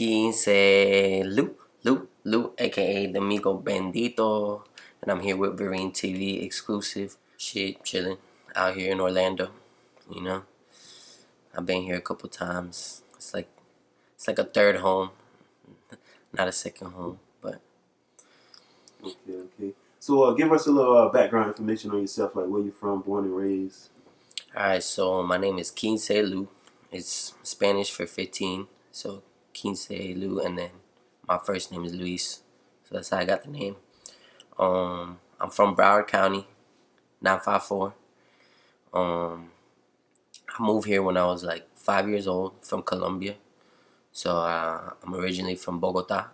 QUINCE Lu, aka the Amigo Bandito, and I'm here with Vereen TV exclusive. Shit, chilling out here in Orlando. You know, I've been here a couple times. It's like a third home, not a second home, but. Okay. So give us a little background information on yourself, like where you from, born and raised. Alright, so my name is QUINCE LU. It's Spanish for 15, so QUINCE LU, and then my first name is Luis, so that's how I got the name. I'm from Broward County, 954. I moved here when I was like 5 years old from Colombia, so I'm originally from Bogota.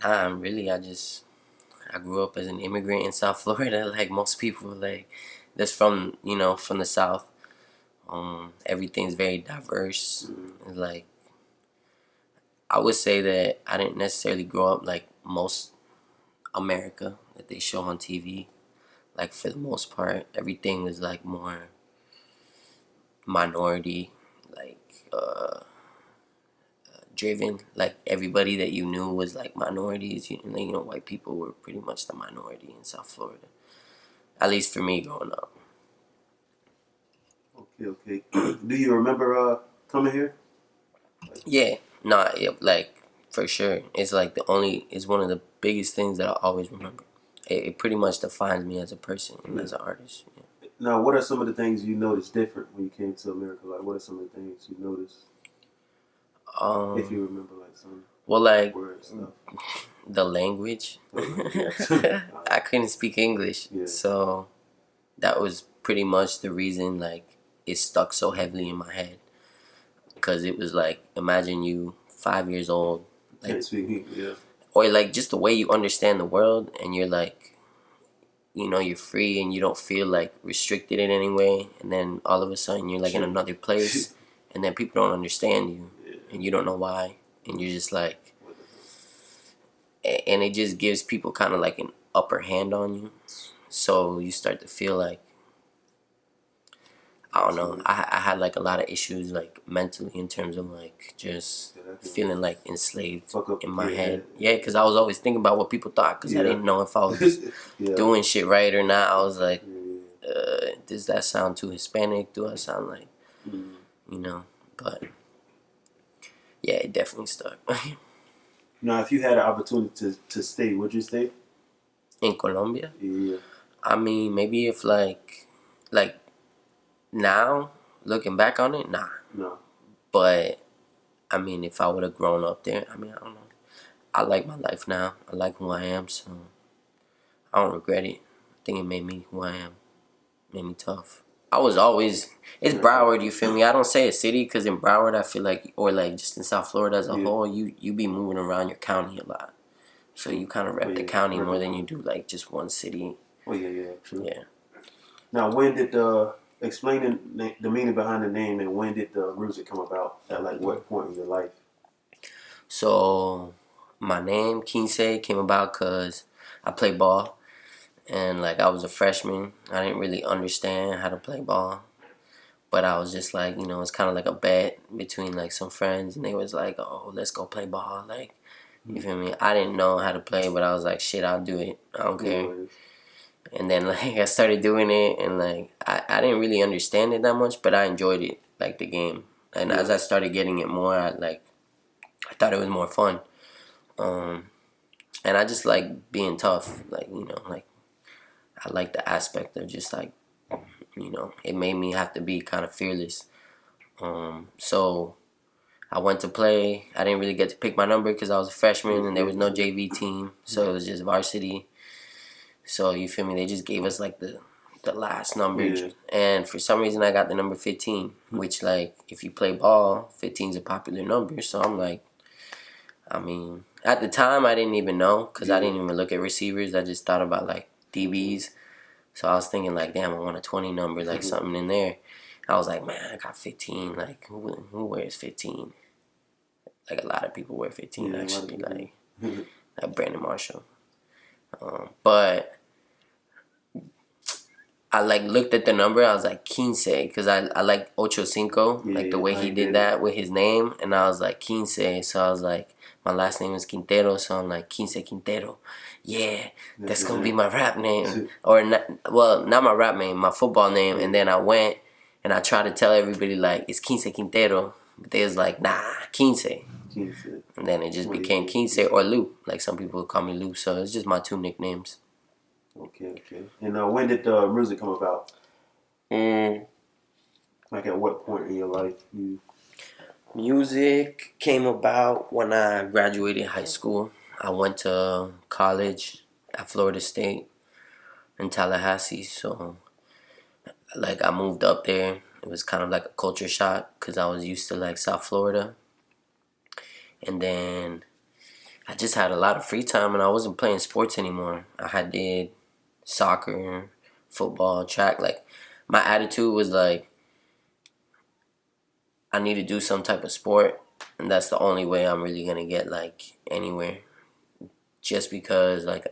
I grew up as an immigrant in South Florida, like most people, like that's from from the South. Everything's very diverse. Like I would say that I didn't necessarily grow up like most America that they show on TV. Like for the most part, everything was like more minority, like driven. Like everybody that you knew was like minorities. White people were pretty much the minority in South Florida. At least for me growing up. Okay. Do you remember coming here? Yeah, like for sure. It's like it's one of the biggest things that I always remember. It pretty much defines me as a person and as an artist. Yeah. Now, what are some of the things you noticed different when you came to America? Like, what are some of the things you noticed? If you remember, like some. Well, like words, stuff. The language. I couldn't speak English, so that was pretty much the reason. Like it stuck so heavily in my head. Because it was like, imagine you 5 years old, like, or like just the way you understand the world, and you're like, you're free and you don't feel like restricted in any way, and then all of a sudden you're like in another place, and then people don't understand you, and you don't know why, and you're just like, and it just gives people kind of like an upper hand on you, so you start to feel like, I don't know. I had like a lot of issues like mentally in terms of like just feeling like enslaved in my head. Yeah, because I was always thinking about what people thought because I didn't know if I was doing shit right or not. I was like, does that sound too Hispanic? Do I sound like, But yeah, it definitely stuck. Now, if you had an opportunity to stay, would you stay? In Colombia? Yeah. I mean, maybe if like. Now, looking back on it, nah. No. But, I mean, if I would have grown up there, I mean, I don't know. I like my life now. I like who I am, so I don't regret it. I think it made me who I am. Made me tough. I was always, it's Broward, you feel me? I don't say a city because in Broward, I feel like, or like just in South Florida as a whole, you be moving around your county a lot. So you kind of rep the county more than you do like just one city. Oh, yeah, true. Yeah. Now, when did explaining the meaning behind the name, and when did the music come about? At like what point in your life? So my name QUINCE came about because I play ball, and like I was a freshman. I didn't really understand how to play ball, but I was just like, it's kind of like a bet between like some friends, and they was like, oh, let's go play ball, like, you feel me? I didn't know how to play, but I was like, shit, I'll do it. I don't care. And then like I started doing it, and like I didn't really understand it that much, but I enjoyed it, like the game. And as I started getting it more, I thought it was more fun. And I just like being tough, like like I like the aspect of just like it made me have to be kind of fearless. So I went to play. I didn't really get to pick my number because I was a freshman, and there was no JV team, so it was just varsity. So you feel me? They just gave us like the last number, and for some reason I got the number 15, which like if you play ball, 15 is a popular number. So I'm like, I mean, at the time I didn't even know because I didn't even look at receivers. I just thought about like DBs. So I was thinking like, damn, I want a 20 number, like something in there. I was like, man, I got 15. Like who wears 15? Like a lot of people wear 15 actually, like Brandon Marshall. But I like looked at the number. I was like quince because I like ocho cinco, like the way he did that with his name, and I was like quince. So I was like, my last name is Quintero, so I'm like quince Quintero. Yeah, that's gonna be my rap name, or not, well, not my rap name, my football name. And then I went and I tried to tell everybody like it's quince Quintero, but they was like nah, quince. And then it just became quince or Lu, like some people would call me Lu. So it's just my two nicknames. Okay. And when did music come about? Like at what point in your life you... Music came about when I graduated high school. I went to college at Florida State in Tallahassee. So, like, I moved up there. It was kind of like a culture shock because I was used to, like, South Florida. And then I just had a lot of free time and I wasn't playing sports anymore. I did soccer, football, track. Like, my attitude was like, I need to do some type of sport, and that's the only way I'm really gonna get like anywhere. Just because like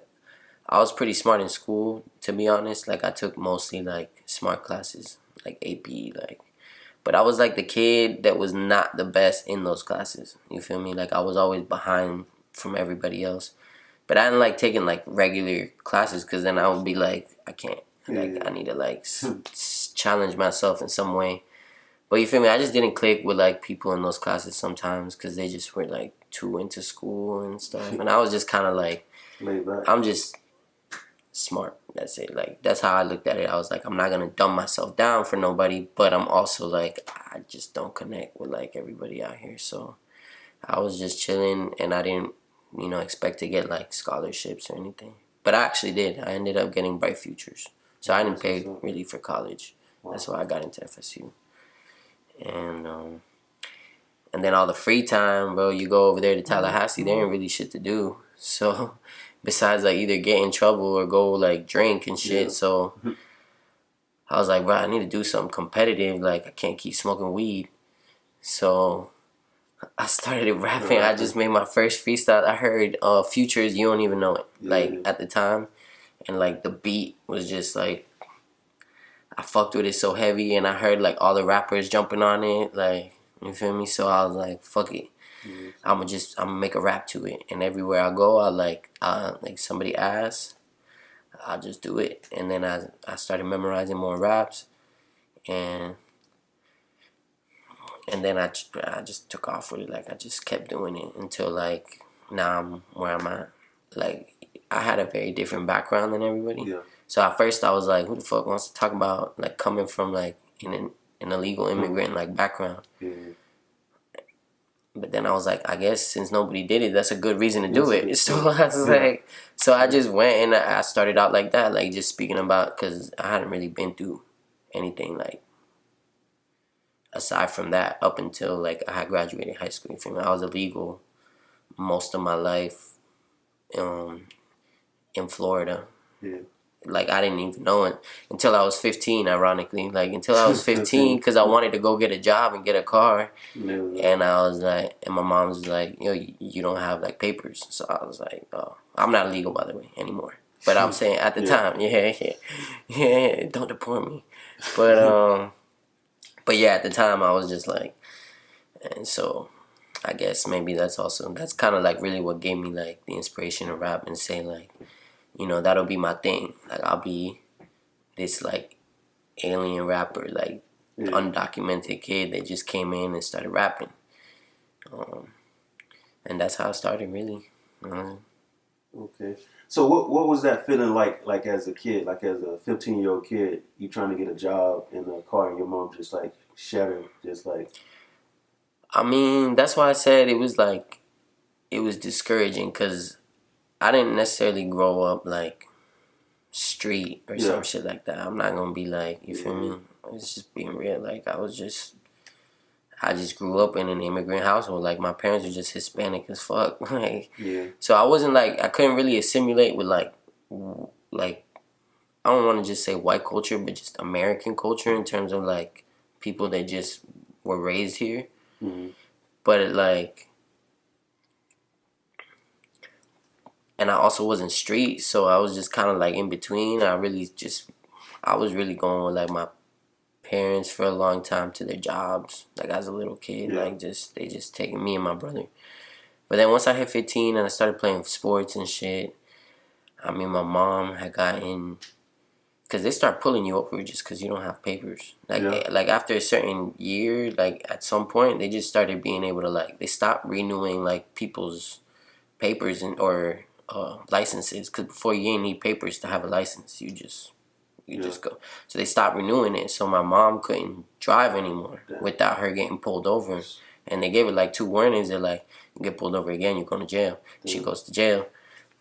I was pretty smart in school, to be honest. Like I took mostly like smart classes, like AP, like. But I was like the kid that was not the best in those classes. You feel me? Like I was always behind from everybody else. But I didn't like taking like regular classes because then I would be like, I can't. Like I need to like challenge myself in some way. But you feel me? I just didn't click with like people in those classes sometimes because they just were like too into school and stuff. And I was just kind of like, I'm just smart. That's it. Like that's how I looked at it. I was like, I'm not gonna dumb myself down for nobody, but I'm also like, I just don't connect with like everybody out here. So I was just chilling, and I didn't, expect to get like scholarships or anything. But I actually did. I ended up getting Bright Futures, so I didn't pay really for college. That's why I got into FSU. And then all the free time, bro, you go over there to Tallahassee, there ain't really shit to do. So besides like either get in trouble or go like drink and shit. So I was like, bro, I need to do something competitive. Like I can't keep smoking weed. So I started rapping. I just made my first freestyle. I heard Futures, You Don't Even Know It, like at the time. And like the beat was just like, I fucked with it so heavy, and I heard like all the rappers jumping on it, like, you feel me? So I was like, fuck it, I'm gonna make a rap to it, and everywhere I go, I like somebody asks, I'll just do it, and then I started memorizing more raps, and then I just took off with it, like I just kept doing it until like now I'm where I'm at. Like I had a very different background than everybody. So at first I was like, who the fuck wants to talk about like coming from like an illegal immigrant like background? But then I was like, I guess since nobody did it, that's a good reason to do it. So I was like, so I just went and I started out like that, like just speaking about, because I hadn't really been through anything like aside from that up until like I had graduated high school. I was illegal most of my life in Florida. Like I didn't even know it until I was 15, ironically. Like until I was 15, because I wanted to go get a job and get a car. And I was like, and my mom was like, yo, you don't have like papers. So I was like, oh, I'm not illegal, by the way, anymore. But I'm saying at the time, yeah, don't deport me. But yeah, at the time I was just like, and so I guess maybe that's kind of like really what gave me like the inspiration to rap and say like, that'll be my thing. Like I'll be this like alien rapper, like undocumented kid that just came in and started rapping. And that's how it started, really. Okay. So what was that feeling like as a kid, like as a 15-year-old kid, you trying to get a job in a car and your mom just like shattered, just like... I mean, that's why I said it was discouraging, because I didn't necessarily grow up like street or some shit like that. I'm not gonna be like, you feel me? It's just being real. Like I just grew up in an immigrant household. Like my parents were just Hispanic as fuck. Like so I wasn't like, I couldn't really assimilate with like I don't want to just say white culture, but just American culture in terms of like people that just were raised here. But it like, and I also wasn't street, so I was just kind of like in between. I really just I was really going with like my parents for a long time to their jobs. Like as a little kid, like they just taking me and my brother. But then once I hit 15 and I started playing sports and shit, I mean, my mom had gotten, because they start pulling you over just because you don't have papers. Like after a certain year, like at some point, they just started being able to like, they stopped renewing like people's papers and or licenses. Because before you didn't need papers to have a license, you just go. So they stopped renewing it. So my mom couldn't drive anymore without her getting pulled over. And they gave her like 2 warnings. They're like, you get pulled over again, you're going to jail. She goes to jail.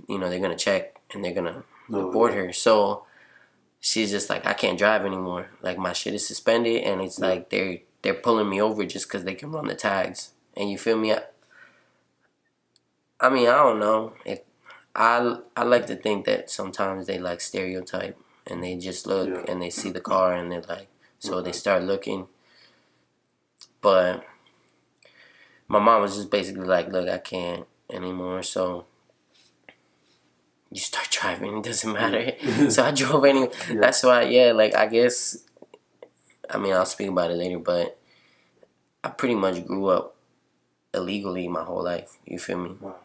You know, they're going to check and they're going to deport her. So she's just like, I can't drive anymore. Like my shit is suspended and it's like they're pulling me over just because they can run the tags. And you feel me? I mean, I don't know. I like to think that sometimes they like stereotype and they just look and they see the car and they're like, so they start looking. But my mom was just basically like, look, I can't anymore. So you start driving, it doesn't matter. So I drove anyway. That's why, like I guess, I mean, I'll speak about it later, but I pretty much grew up illegally my whole life. You feel me? Wow.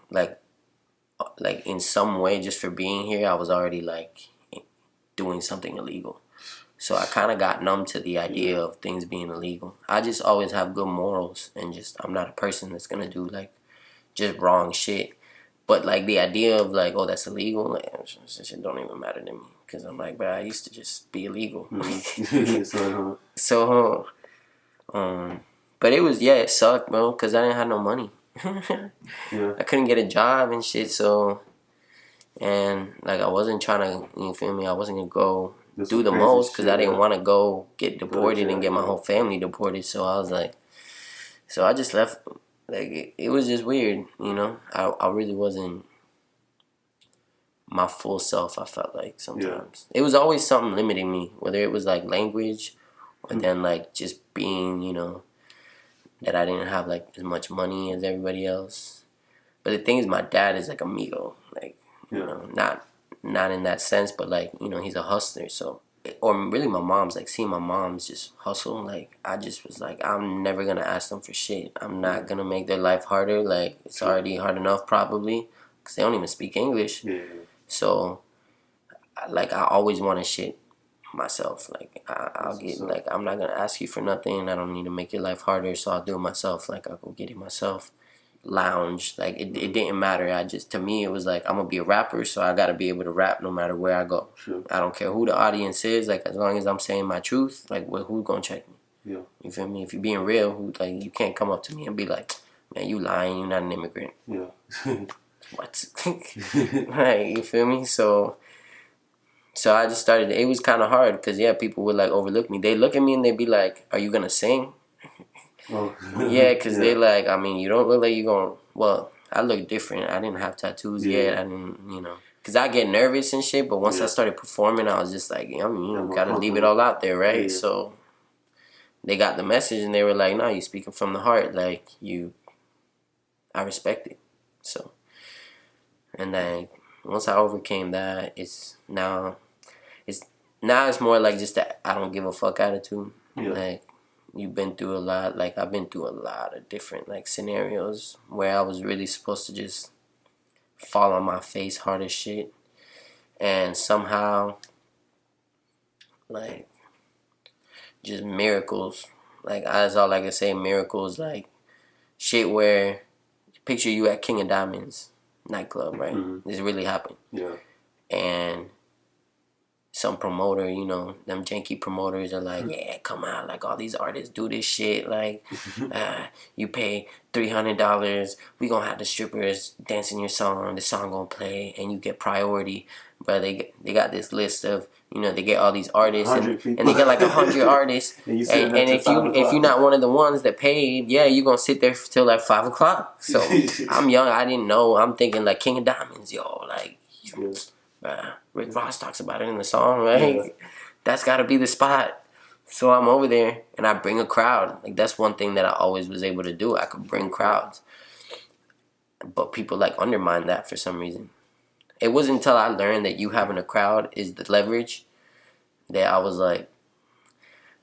Like in some way, just for being here, I was already like doing something illegal. So I kind of got numb to the idea of things being illegal. I just always have good morals and just, I'm not a person that's going to do like just wrong shit. But like the idea of like, oh, that's illegal, like, shit don't even matter to me. Because I'm like, bro, I used to just be illegal. So, but it was, it sucked, bro, because I didn't have no money. I couldn't get a job and shit, so, and like I wasn't trying to, you feel me, I wasn't going to go do the most because I didn't want to go get deported and get my whole family deported. So I was like, so I just left. Like it was just weird, you know. I really wasn't my full self. I felt like sometimes it was always something limiting me, whether it was like language or then like just being, you know, that I didn't have like as much money as everybody else. But the thing is, my dad is like amigo, like you know, not in that sense, but like, you know, he's a hustler. So, or really my mom's, like seeing my mom's just hustle, like I just was like, I'm never gonna ask them for shit. I'm not gonna make their life harder. Like it's already hard enough probably because they don't even speak English. So like I always want to shit myself. Like I'll get, like I'm not gonna ask you for nothing. I don't need to make your life harder, so I'll do it myself. Like I'll go get it myself. Lounge, like it didn't matter. I just, to me it was like, I'm gonna be a rapper, so I gotta be able to rap no matter where I go. I don't care who the audience is, like as long as I'm saying my truth, like who's gonna check me? You feel me? If you're being real, like you can't come up to me and be like, man, you lying, you're not an immigrant. What? Right, you feel me? So I just started, it was kind of hard because people would like overlook me. They look at me and they'd be like, are you gonna sing? Because they like, I mean, you don't look like you're going, well, I look different. I didn't have tattoos yet. I didn't, you know, because I get nervous and shit, but once I started performing, I was just like, I mean, you gotta leave it all out there, right? So they got the message and they were like, no, you speaking from the heart, like I respect it. So, and then once I overcame that, it's now it's more like just that I don't give a fuck attitude. Like, you've been through a lot. Like, I've been through a lot of different, like, scenarios where I was really supposed to just fall on my face hard as shit. And somehow, like, just miracles. Like, that's all I can say, miracles. Like, shit where, picture you at King of Diamonds nightclub, right? This really happened. And some promoter, you know, them janky promoters are like, yeah, come out, like all these artists do this shit, like you pay $300, we gonna have the strippers dancing your song, the song gonna play, and you get priority. But they got this list of, you know, they get all these artists and they get like 100 artists, and if you're not one of the ones that paid, you gonna sit there till like 5 o'clock. So I'm young, I didn't know, I'm thinking like King of Diamonds, yo, like Rick Ross talks about it in the song, right? That's got to be the spot. So I'm over there and I bring a crowd. Like, that's one thing that I always was able to do. I could bring crowds, but people like undermine that for some reason. It wasn't until I learned that you having a crowd is the leverage that I was like,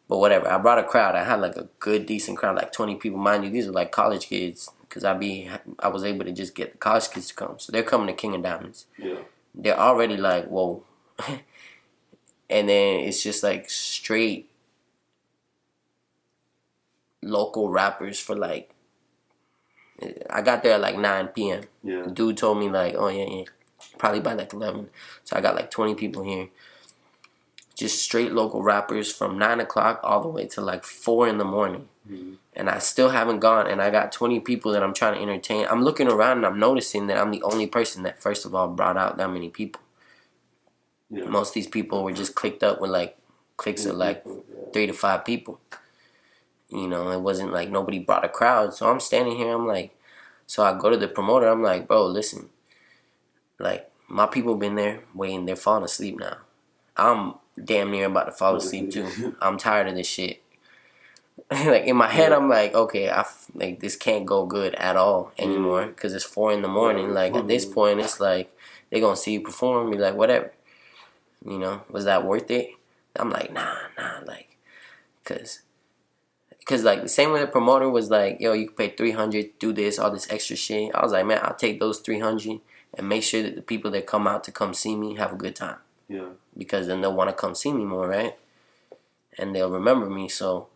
but whatever. I brought a crowd. I had like a good, decent crowd, like 20 people. Mind you, these are like college kids, because I was able to just get the college kids to come. So they're coming to King of Diamonds. Yeah. They're already like, whoa. And then it's just like straight local rappers for like, I got there at like 9 p.m. Yeah. The dude told me like, oh yeah, probably by like 11. So I got like 20 people here. Just straight local rappers from 9 o'clock all the way to like 4 in the morning. Mm-hmm. And I still haven't gone, and I got 20 people that I'm trying to entertain. I'm looking around and I'm noticing that I'm the only person that first of all brought out that many people. Yeah. Most of these people were just clicked up with like cliques of like 3 to 5 people. You know, it wasn't like nobody brought a crowd. So I'm standing here, I'm like, so I go to the promoter, I'm like, bro, listen, like my people been there waiting, they're falling asleep now. I'm damn near about to fall asleep too. I'm tired of this shit. Like in my head, I'm like, okay, like this can't go good at all anymore because it's 4 in the morning. Like at this point, it's like they gonna see you perform, be like, whatever. You know, was that worth it? I'm like, nah, like, cause like the same way the promoter was like, yo, you can pay $300, do this, all this extra shit. I was like, man, I'll take those $300 and make sure that the people that come out to come see me have a good time. Yeah. Because then they'll want to come see me more, right? And they'll remember me. So,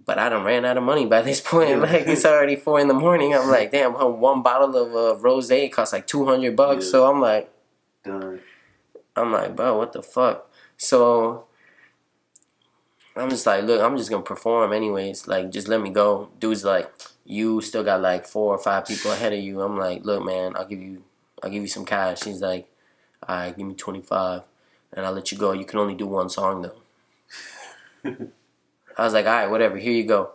but I done ran out of money by this point. Yeah. Like it's already 4 in the morning. I'm like, damn, one bottle of rosé costs like $200. Yeah. So I'm like, done. I'm like, bro, what the fuck? So I'm just like, look, I'm just gonna perform anyways. Like, just let me go. Dude's like, you still got like 4 or 5 people ahead of you. I'm like, look, man, I'll give you some cash. He's like, all right, give me 25, and I'll let you go. You can only do 1 song though. I was like, all right, whatever. Here you go.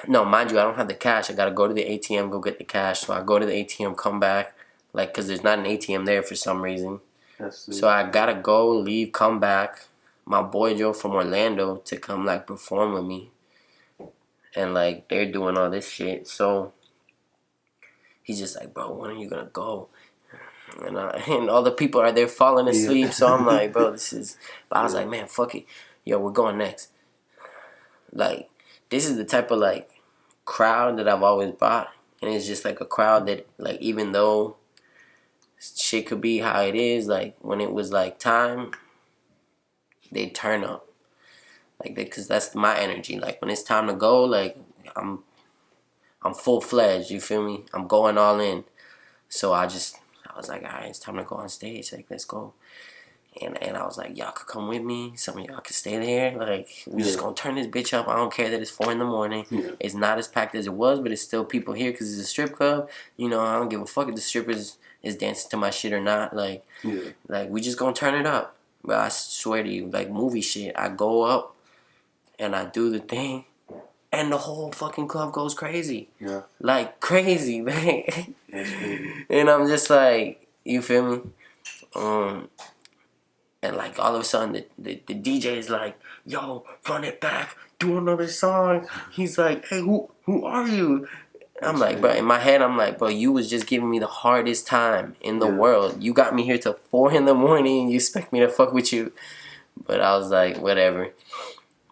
No, mind you, I don't have the cash. I gotta go to the ATM, go get the cash. So I go to the ATM, come back, like, cause there's not an ATM there for some reason. So I gotta go, leave, come back. My boy Joe from Orlando to come like perform with me, and like they're doing all this shit. So he's just like, bro, when are you gonna go? And all the people are there falling asleep. Yeah. So I'm like, bro, this is. But I was like, man, fuck it, yo, we're going next. Like, this is the type of like crowd that I've always brought, and it's just like a crowd that like, even though shit could be how it is, like when it was like time, they turn up, like, because that's my energy. Like when it's time to go, like I'm full fledged. You feel me? I'm going all in. So I was like, all right, it's time to go on stage. Like, let's go. And I was like, y'all could come with me. Some of y'all could stay there. Like, we just gonna turn this bitch up. I don't care that it's 4 in the morning. Yeah. It's not as packed as it was, but it's still people here because it's a strip club. You know, I don't give a fuck if the strippers is dancing to my shit or not. Like, like we just gonna turn it up. But I swear to you, like movie shit, I go up and I do the thing, and the whole fucking club goes crazy. Yeah. Like crazy. Like, and I'm just like, you feel me? And like all of a sudden the DJ is like, yo, run it back, do another song. He's like, hey, who are you? I'm like, bro, in my head, I'm like, bro, you was just giving me the hardest time in the world. You got me here till 4 in the morning. You expect me to fuck with you? But I was like, whatever.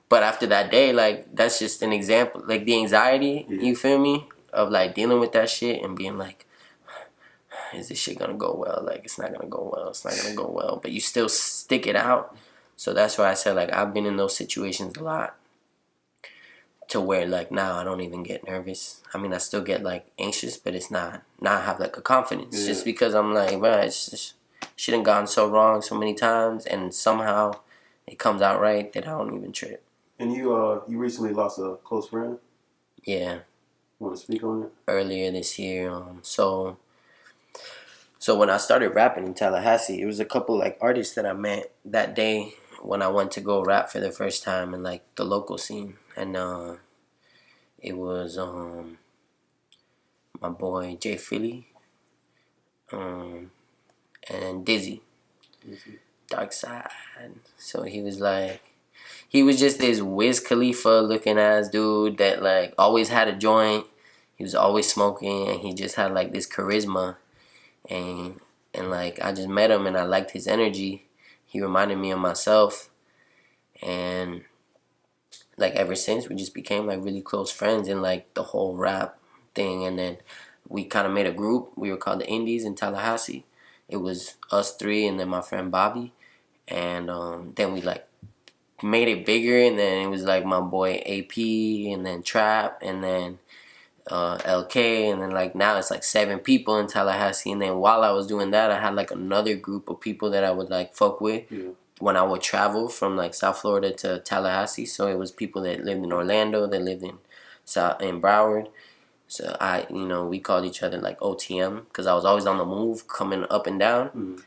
But after that day, like, that's just an example. Like, the anxiety, you feel me? Of, like, dealing with that shit and being like, is this shit gonna go well? Like, it's not gonna go well. It's not gonna go well. But you still stick it out. So that's why I said, like, I've been in those situations a lot. To where, like, now I don't even get nervous. I mean, I still get, like, anxious, but it's not. Now I have, like, a confidence. Just because I'm like, man, it's just, shit done gone so wrong so many times, and somehow it comes out right that I don't even trip. And you recently lost a close friend? Yeah. Want to speak on it? Earlier this year. So when I started rapping in Tallahassee, it was a couple, like, artists that I met that day when I went to go rap for the first time in, like, the local scene. And it was my boy Jay Philly and Dizzy. DarkSide. So he was just this Wiz Khalifa looking ass dude that like always had a joint. He was always smoking, and he just had like this charisma. And like I just met him and I liked his energy. he reminded me of myself, and like ever since we just became like really close friends in like the whole rap thing. And then we kind of made a group. We were called the Indies in Tallahassee. It was us three and then my friend Bobby, and then we like made it bigger, and then it was like my boy AP, and then Trap, and then LK, and then like now it's like 7 people in Tallahassee. And then while I was doing that, I had like another group of people that I would like fuck with when I would travel from like South Florida to Tallahassee. So it was people that lived in Orlando, that lived in Broward. So we called each other like OTM because I was always on the move, coming up and down.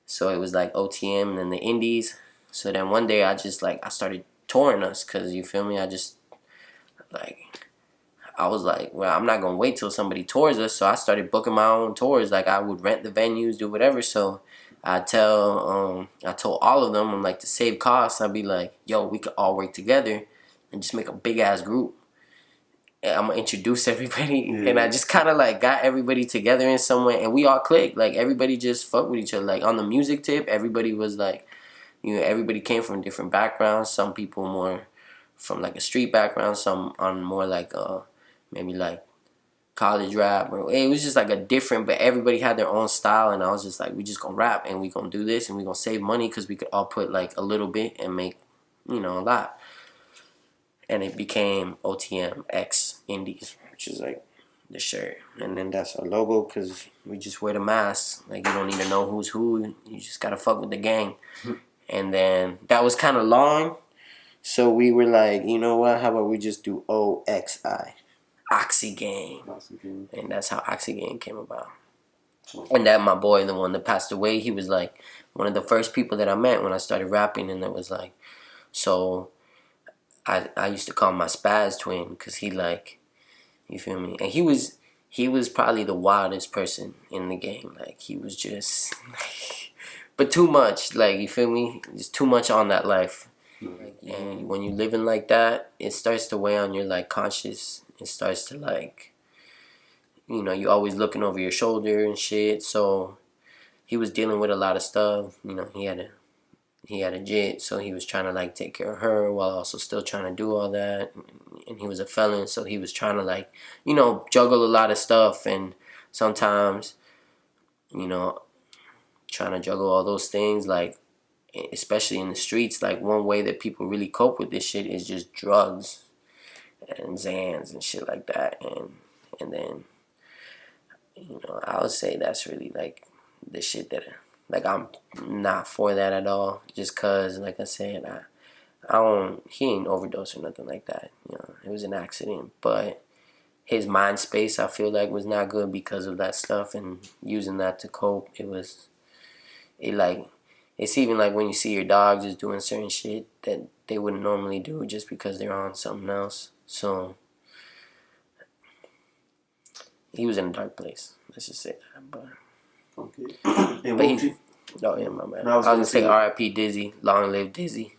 So it was like OTM and then the Indies. So then one day I started touring us, because you feel me, I was like, well, I'm not gonna wait till somebody tours us. So I started booking my own tours. Like I would rent the venues, do whatever. So I told all of them, I'm like, to save costs, I'd be like, yo, we could all work together and just make a big ass group. And I'm gonna introduce everybody, and I just kind of like got everybody together in some way, and we all clicked. Like everybody just fucked with each other. Like on the music tip, everybody was like, everybody came from different backgrounds. Some people more from like a street background, some on more like maybe like college rap. It was just like a different, but everybody had their own style. And I was just like, we just gonna rap and we gonna do this and we gonna save money, because we could all put like a little bit and make a lot. And it became OTM X Indies, which is like the shirt. And then that's our logo, because we just wear the mask. Like you don't need to know who's who. You just gotta fuck with the gang. And then that was kind of long, so we were like, you know what? How about we just do OXI, OxiGang, and that's how OxiGang came about. And that my boy, the one that passed away, he was like one of the first people that I met when I started rapping, and it was like, so I used to call him my spaz twin, because he like, you feel me? And he was probably the wildest person in the game. Like he was just, but too much. Like you feel me? Just too much on that life. And when you living like that, it starts to weigh on your like conscience. It starts to like, you always looking over your shoulder and shit. So he was dealing with a lot of stuff. He had a jit, so he was trying to like take care of her while also still trying to do all that. And he was a felon, so he was trying to like, juggle a lot of stuff. And sometimes, trying to juggle all those things, like especially in the streets, like one way that people really cope with this shit is just drugs and Xans and shit like that. And then, I would say that's really like the shit that, like, I'm not for that at all. Just cause, like I said, he ain't overdose or nothing like that. It was an accident. But his mind space, I feel like, was not good because of that stuff, and using that to cope. It's even like when you see your dog just doing certain shit that they wouldn't normally do just because they're on something else. So he was in a dark place. Let's just say that. But okay. My man. I was gonna say R.I.P. Dizzy. Long live Dizzy.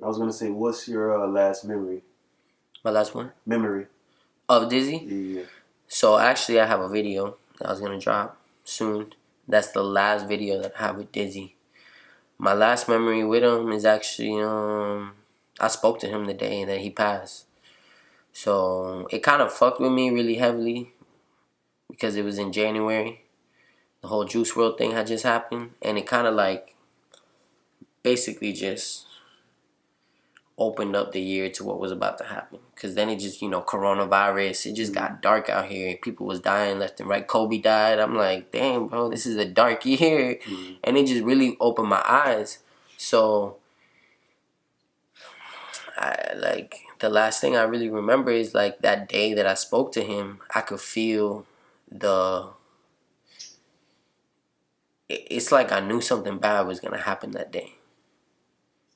I was gonna say, what's your last memory? My last one? Memory. Of Dizzy? Yeah. So actually I have a video that I was gonna drop soon. That's the last video that I have with Dizzy. My last memory with him is actually, I spoke to him the day that he passed. So it kind of fucked with me really heavily because it was in January. The whole Juice WRLD thing had just happened, and it kind of like basically just opened up the year to what was about to happen. Because then it just, coronavirus, it just got dark out here. People was dying left and right. Kobe died. I'm like, damn, bro, this is a dark year. And it just really opened my eyes. So, the last thing I really remember is, like, that day that I spoke to him, I could feel it's like I knew something bad was going to happen that day.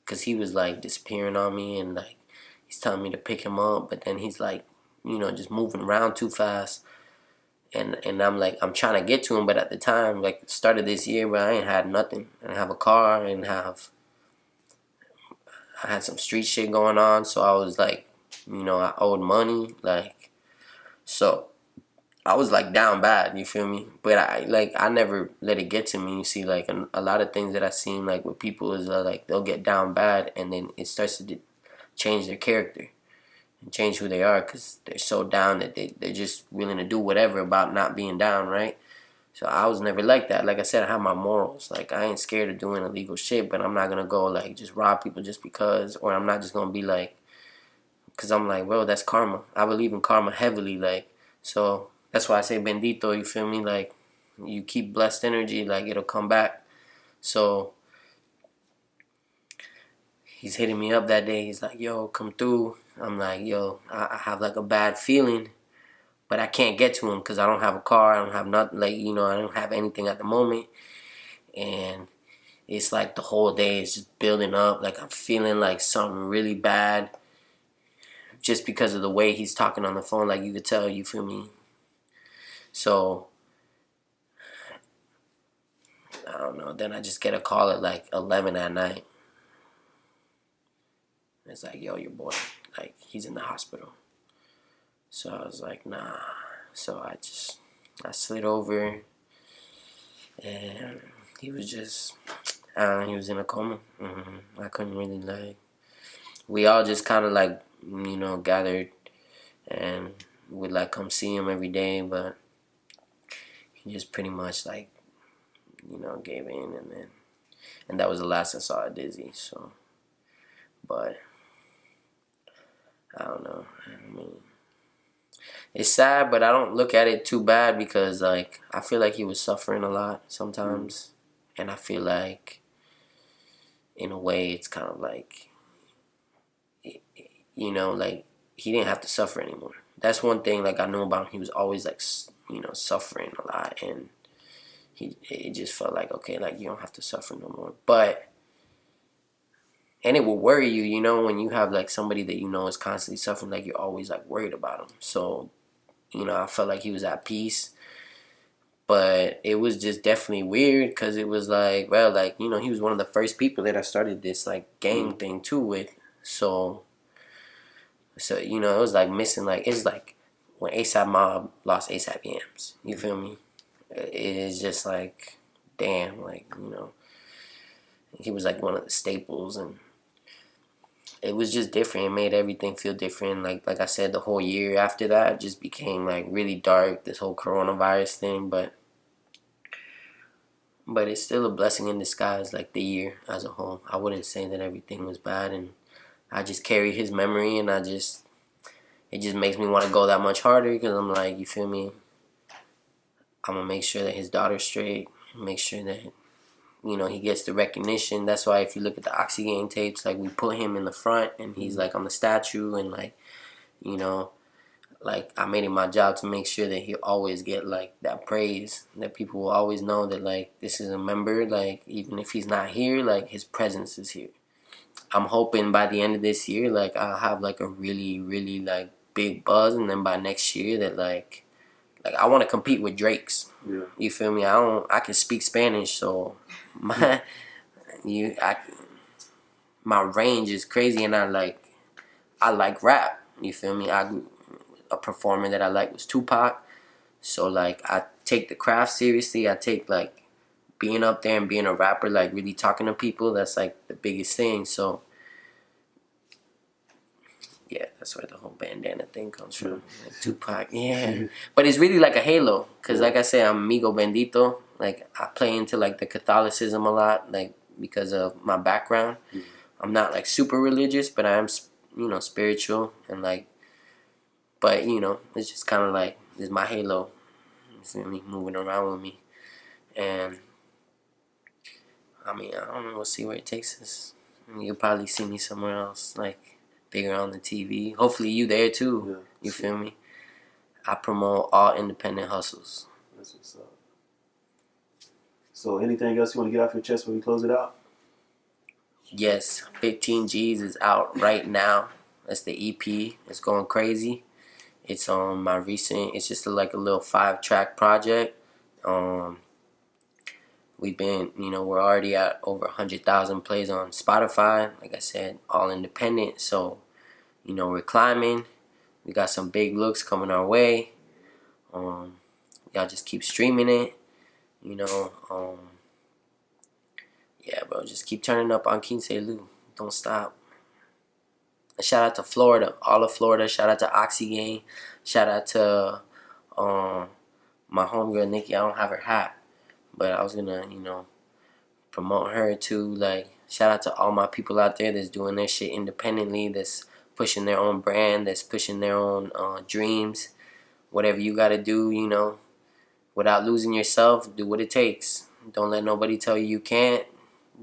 Because he was, like, disappearing on me, and, like, he's telling me to pick him up, but then he's, like, just moving around too fast. And I'm, like, I'm trying to get to him, but at the time, like, the start of this year, bro, I ain't had nothing. I didn't have a car, I had some street shit going on, so I was, like, I owed money, like, so I was like down bad, you feel me? But I never let it get to me. You see, like a lot of things that I seen like with people is like they'll get down bad and then it starts to change their character and change who they are because they're so down that they're just willing to do whatever about not being down, right? So I was never like that. Like I said, I have my morals. Like I ain't scared of doing illegal shit, but I'm not gonna go like just rob people just because, or I'm not just gonna be like, because I'm like, well, that's karma. I believe in karma heavily, like, so that's why I say bendito, you feel me? Like, you keep blessed energy, like, it'll come back. So he's hitting me up that day. He's like, yo, come through. I'm like, yo, I have like a bad feeling, but I can't get to him because I don't have a car. I don't have nothing, like, you know, I don't have anything at the moment. And it's like the whole day is just building up. Like, I'm feeling like something really bad just because of the way he's talking on the phone. Like, you could tell, you feel me? So I don't know. Then I just get a call at like 11 at night. It's like, yo, your boy, like, he's in the hospital. So I was like, nah. So I slid over, and he was just, he was in a coma. I couldn't really, like, we all just kind of like, you know, gathered and would like come see him every day, but he just pretty much like, you know, gave in, and that was the last I saw of Dizzy. So, but I don't know. I mean, it's sad, but I don't look at it too bad because like I feel like he was suffering a lot sometimes, and I feel like in a way it's kind of like, you know, like he didn't have to suffer anymore. That's one thing like I knew about him. He was always like, you know, suffering a lot, and it just felt like, okay, like you don't have to suffer no more. But and it will worry you, you know, when you have like somebody that you know is constantly suffering, like you're always like worried about him. So, you know, I felt like he was at peace, but it was just definitely weird because it was like, well, like, you know, he was one of the first people that I started this like gang thing too with. So you know, it was like missing, like it's like when ASAP Mob lost ASAP Yams. You feel me? It is just like, damn, like, you know, he was like one of the staples, and it was just different. It made everything feel different. Like I said, the whole year after that just became like really dark. This whole coronavirus thing, but it's still a blessing in disguise. Like the year as a whole, I wouldn't say that everything was bad, and I just carry his memory, and it just makes me want to go that much harder because I'm like, you feel me? I'm gonna make sure that his daughter's straight. Make sure that, you know, he gets the recognition. That's why if you look at the OxiGang tapes, like we put him in the front and he's like on the statue, and like, you know, like I made it my job to make sure that he always get like that praise, that people will always know that like this is a member, like even if he's not here, like his presence is here. I'm hoping by the end of this year, like I'll have like a really, really like big buzz, and then by next year that like I want to compete with Drake's. Yeah. You feel me? I can speak Spanish, so my my range is crazy, and I like rap. You feel me? A performer that I like was Tupac. So like I take the craft seriously. I take like being up there and being a rapper, like really talking to people. That's like the biggest thing. So yeah, that's where the whole bandana thing comes from. Like Tupac, yeah. But it's really like a halo, cause like I say, I'm amigo bendito. Like I play into like the Catholicism a lot, like because of my background. I'm not like super religious, but I am, you know, spiritual, and like, but you know, it's just kind of like it's my halo. You feel me? Moving around with me, and I mean, I don't know. We'll see where it takes us. I mean, you'll probably see me somewhere else, like bigger on the TV. Hopefully, you there too. Yeah, you feel me? I promote all independent hustles. That's what's up. So, anything else you want to get off your chest before we close it out? Yes, 15 G's is out right now. That's the EP. It's going crazy. It's on my recent. It's just like a little 5-track project. We've been, you know, we're already at over 100,000 plays on Spotify. Like I said, all independent. So, you know, we're climbing. We got some big looks coming our way. Y'all just keep streaming it, you know. Yeah, bro, just keep turning up on QUINCE LU. Don't stop. And shout out to Florida, all of Florida. Shout out to OxiGang. Shout out to my homegirl Nikki. I don't have her hat, but I was gonna, promote her too. Like, shout out to all my people out there that's doing their shit independently, that's pushing their own brand, that's pushing their own dreams. Whatever you gotta do, without losing yourself, do what it takes. Don't let nobody tell you can't.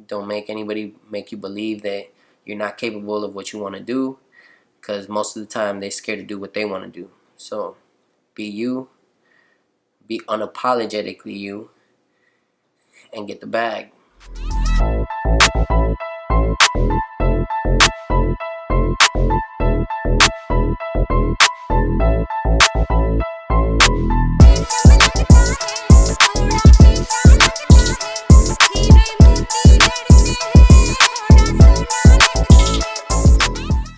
Don't make anybody make you believe that you're not capable of what you want to do, because most of the time they're scared to do what they want to do. So be you, be unapologetically you, and get the bag.